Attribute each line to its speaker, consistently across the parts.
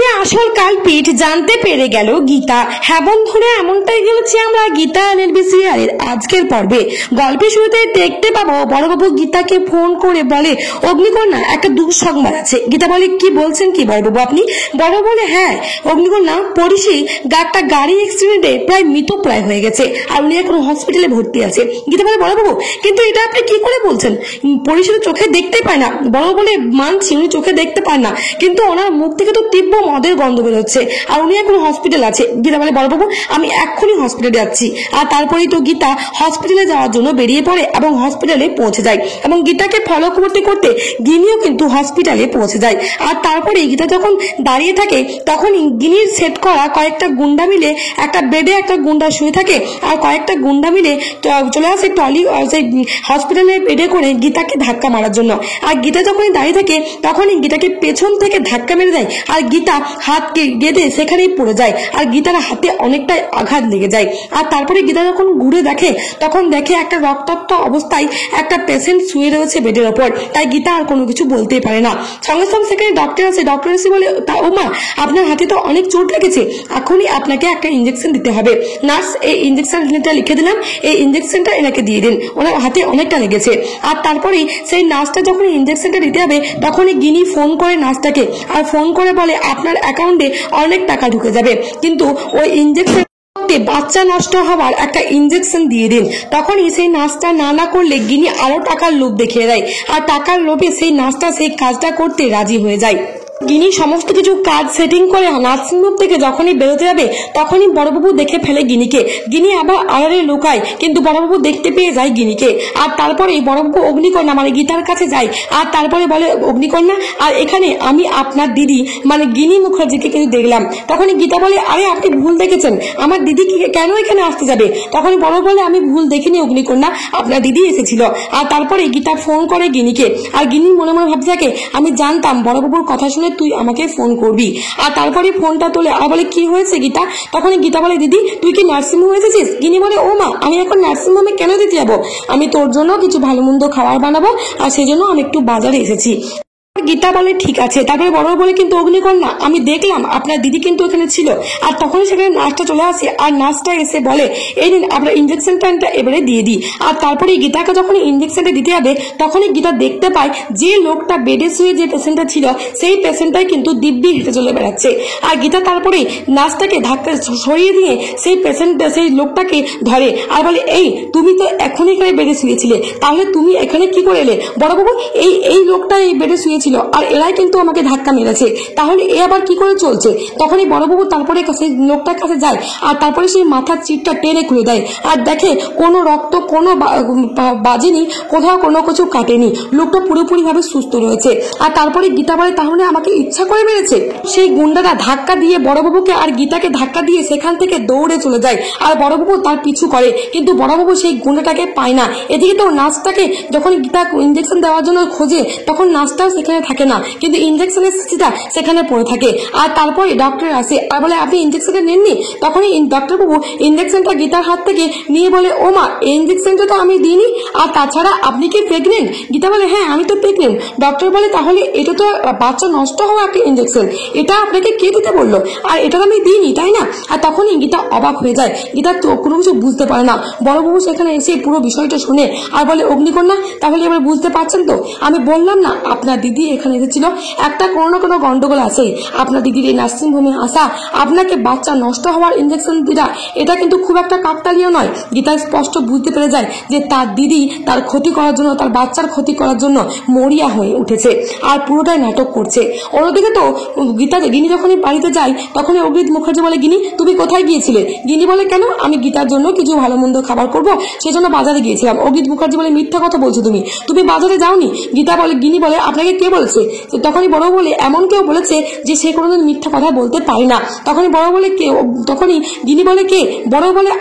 Speaker 1: যে আসল কালপিট জানতে পেরে গেল গীতা। হ্যাঁ বন্ধুরা, এমনটাই গেছে আমরা গীতা এনএলবি সিরিয়ালের আজকের পর্বে। গল্পের শুরুতে দেখতে পাবো বড়বাবু গীতাকে ফোন করে বলে, অগ্নিকন্যা একটা দুঃসংবাদ আছে। গীতা বলে, কি বলছেন কি বড়বাবু আপনি? বড় বলে, হ্যাঁ অগ্নিকন্যা, পরিশি একটা গাড়ি অ্যাক্সিডেন্টে প্রায় মৃতপ্রায় হয়ে গেছে আর উনি এখন হসপিটালে ভর্তি আছে। গীতা বলে, বড়বাবু কিন্তু এটা আপনি কি করে বলছেন? পরিশি তো চোখে দেখতে পায় না। বড় বলে, মানছি উনি চোখে দেখতে পায় না, কিন্তু ওনার মুখ থেকে তো তীব্র মদের গন্ধ বেরোচ্ছে আর উনি এখন হসপিটাল আছে। গীতা বলে, বড়বাবু আমি এক্ষুনি হসপিটালে যাচ্ছি। আর তারপরেই তো গীতা হসপিটালে যাওয়ার জন্য বেরিয়ে পড়ে এবং হসপিটালে পৌঁছে যায় এবং গীতাকে ফলো করতে করতে গিনিও কিন্তু হসপিটালে পৌঁছে যায়। আর তারপরে গীতা যখন দাঁড়িয়ে থাকে তখন গিনির সেট করা কয়েকটা গুন্ডা মিলে একটা বেডে একটা গুন্ডা শুয়ে থাকে আর কয়েকটা গুন্ডা মিলে চলে আসে টলি সেই হসপিটালের বেডে করে গীতাকে ধাক্কা মারার জন্য। আর গীতা যখনই দাঁড়িয়ে থাকে তখনই গীতাকে পেছন থেকে ধাক্কা মেরে দেয় আর গীতা হাতকে গেঁদে সেখানেই পড়ে যায় আর গীতার হাতে অনেকটাই আঘাত লেগে যায়। আর তারপরে গীতা যখন ঘুরে দেখে তখন দেখে একটা রক্তাক্ত অবস্থায় একটা পেশেন্ট শুয়ে রয়েছে বেডের ওপর। তাই গীতা আর কোনো কিছু বলতেই পারে না। সঙ্গে সঙ্গে সেখানে ডক্টর আসে। ডক্টর এসে বলে, ও মা, আপনার হাতে তো অনেক চোট লেগেছে, এখনই আপনাকে একটা ইঞ্জেকশন দিতে হবে। নার্স, এই ইঞ্জেকশনটা লিখে দিলাম, এই ইঞ্জেকশনটা এনাকে দিয়ে দিন, ওনার হাতে অনেকটা লেগেছে। আর তারপরে সেই নার্সটা যখন ইঞ্জেকশনটা দিতে হবে তখনই গিনি ফোন করে নার্সটাকে আর ফোন করে বলে, আপনার অ্যাকাউন্টে অনেক টাকা ঢুকে যাবে, কিন্তু ওই ইঞ্জেকশন বাচ্চা নষ্ট হওয়ার একটা ইঞ্জেকশন দিয়ে দিন। তখনই সেই নার্সটা না করলে গিনি আরো টাকার লোভ দেখিয়ে দেয় আর টাকার লোভে সেই নার্সটা সেই কাজটা করতে রাজি হয়ে যায়। গিনি সমস্ত কিছু কাজ সেটিং করে নার্সিংহোম থেকে যখনই বেরোতে যাবে তখনই বড়বাবু দেখে ফেলে গিনিকে। গিনি আবার আড়ালে লুকায়, কিন্তু বড়বাবু দেখতে পেয়ে যায় গিনিকে। আর তারপরেই বড়বাবু অগ্নিকন্যা মানে গীতার কাছে যায় আর তারপরে বলে, অগ্নিকন্যা, আর এখানে আমি আপনার দিদি মানে গিনি মুখার্জিকে কিন্তু দেখলাম। তখনই গীতা বলে, আরে আপনি ভুল দেখেছেন, আমার দিদি কেন এখানে আসতে যাবে? তখনই বড় বলে, আমি ভুল দেখিনি অগ্নিকন্যা, আপনার দিদি এসেছিল। আর তারপরে গীতা ফোন করে গিনিকে আর গিনি মনে মনে ভাবতে থাকে, আমি জানতাম বড়বাবুর কথা শুনে তুই আমাকে ফোন করবি। আর তারপরে ফোনটা তোলে আর বলে, কি হয়েছে গীতা? তখনই গীতা বলে, দিদি তুই কি নার্সিংহোমে এসেছিস? গিনি বলে, ও মা, আমি এখন নার্সিংহোমে কেন দিতে যাবো? আমি তোর জন্য কিছু ভালো মন্দ খাবার বানাবো আর সেই জন্য আমি একটু বাজারে এসেছি। গীতা বলে, ঠিক আছে। তারপরে বড় বলে, কিন্তু অগ্নিকন্যা, আমি দেখলাম আপনার দিদি কিন্তু এখানে ছিল। আর তখনই সেখানে নার্সটা চলে আসে আর নার্সটা এসে বলে, এই দিন আপনার ইঞ্জেকশনটা এবারে দিয়ে দিই। আর তারপরে গীতাকে যখন ইঞ্জেকশনটা দিতে হবে তখনই গীতা দেখতে পায় যে লোকটা বেডে শুয়ে যে পেশেন্টটা ছিল সেই পেশেন্টটাই কিন্তু দিব্যি হেঁটে চলে বেড়াচ্ছে। আর গীতা তারপরে নার্সটাকে ধাক্কা সরিয়ে দিয়ে সেই লোকটাকে ধরে আর বলে, এই তুমি তো এখনই এখানে বেডে শুয়েছিলে, তাহলে তুমি এখানে কি করে এলে? বড়বাবু, এই লোকটা এই বেডে শুয়েছিল আর এরাই কিন্তু আমাকে ধাক্কা মেরেছে, তাহলে এ আবার কি করে চলছে? তখনই বড়বাবু তারপরে সেই লোকটার কাছে যায় আর তারপরে সেই মাথার চিটটা টেনে খুলে দেয় আর দেখে কোনো রক্ত কোনো বাজেনি, কোথাও কোনো কিছু কাটেনি, লোকটা পুরোপুরি ভাবে সুস্থ রয়েছে। আর তারপরে গীতা বলে, তাহলে আমাকে ইচ্ছা করে মেরেছে? সেই গুন্ডাটা ধাক্কা দিয়ে বড়বাবুকে আর গীতাকে ধাক্কা দিয়ে সেখান থেকে দৌড়ে চলে যায় আর বড়বাবু তার পিছু করে, কিন্তু বড়বাবু সেই গুন্ডাটাকে পায় না। এদিকে তো নার্সটাকে যখন গীতা ইঞ্জেকশন দেওয়ার জন্য খোঁজে তখন নার্সটাও সেখানে থাকে না, কিন্তু ইঞ্জেকশনের শিশিটা সেখানে পড়ে থাকে। আর তারপরে ডক্টর আসে আর বলে, আপনি ইঞ্জেকশনটা নেননি? তখনই ডক্টরবাবু ইঞ্জেকশনটা গীতার হাত থেকে নিয়ে বলে, ও মা, এই ইঞ্জেকশনটা তো আমি দিইনি, আর তাছাড়া আপনি কি প্রেগনেন্ট? গীতা বলে, হ্যাঁ আমি তো প্রেগনেন্ট। ডক্টর বলে, তাহলে এটা তো বাচ্চা নষ্ট হওয়া একটা ইঞ্জেকশন, এটা আপনাকে কে দিতে বললো? আর এটা তো আমি দিইনি, তাই না? আর তখনই গীতা অবাক হয়ে যায়, গীতা তো কোনো কিছু বুঝতে পারে না। বড়বাবু সেখানে এসে পুরো বিষয়টা শুনে আর বলে, অগ্নিকন্যা, তাহলে এবার বুঝতে পারছেন তো? আমি বললাম না আপনার দিদি এখানে এসেছিল, একটা কোনো না কোনো গন্ডগোল আছে। আপনার দিদির এই নার্সিংহোমে আসা, আপনাকে বাচ্চা নষ্ট হওয়ার ইঞ্জেকশন দিটা, এটা কিন্তু খুব একটা কাকতালীয় নয়। গীতা স্পষ্ট বুঝতে পেরে যায় যে তার দিদি তার ক্ষতি করার জন্য, তার বাচ্চার ক্ষতি করার জন্য মরিয়া হয়ে উঠেছে আর পুরোটাই নাটক করছে। অন্যদিকে তো গিনি যখনই বাড়িতে যায় তখনই অগ্নিত মুখার্জি বলে, গিনি তুমি কোথায় গিয়েছিলে? গিনি বলে, কেন? আমি গীতার জন্য কিছু ভালো মন্দ খাবার করবো সেজন্য বাজারে গিয়েছিলাম। অগ্নিত মুখার্জি বলে, মিথ্যা কথা বলছো তুমি বাজারে যাওনি? গিনি বলে, আপনাকে কে বলেছে? তখনই বড় বলে, এমন কেউ বলেছে যে সে কোনোদিন মিথ্যা কথা বলতে পারে না। তখনই বড় বলে, কে? তখনই গিনি বলে, কে? বড় বলে,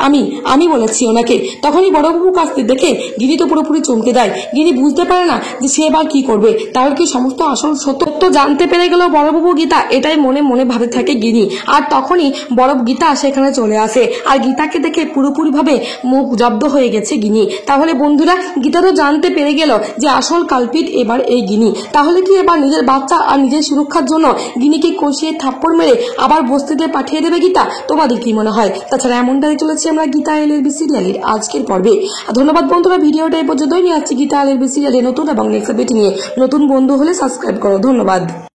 Speaker 1: আমি বলেছি ওনাকে। তখনই বড়বাবু কাছে দেখে গিনি তো পুরোপুরি চমকে দেয়। গিনি বুঝতে পারে না যে সে এবার কি করবে, তাহলে কি সমস্ত আসল সত্য জানতে পেরে গেল বড়বাবু গীতা, এটাই মনে মনে ভাবে থাকে গিনি। আর তখনই বড় গীতা সেখানে চলে আসে আর গীতাকে দেখে পুরোপুরি ভাবে মুখ জব্দ হয়ে গেছে গিনি। তাহলে বন্ধুরা, গীতা তো জানতে পেরে গেল যে আসল কালপিট এবার এই গিনি, তাহলে কি এবার নিজের বাচ্চা আর নিজের সুরক্ষার জন্য গিনিকে কষিয়ে থাপ্পড় মেরে আবার বস্তিতে পাঠিয়ে দেবে গীতা? তোমাদের কি মনে হয়? তাছাড়া এমনটাই চলেছে আমরা গীতা এলএলবি সিরিয়ালের আজকের পর্বে। ধন্যবাদ বন্ধুরা, ভিডিওটা এই পর্যন্তই নিয়ে আসছি গীতা এলএলবি সিরিয়ালের নতুন এবং নেক্সট আপডেট নিয়ে। নতুন বন্ধু হলে সাবস্ক্রাইব করো। ধন্যবাদ।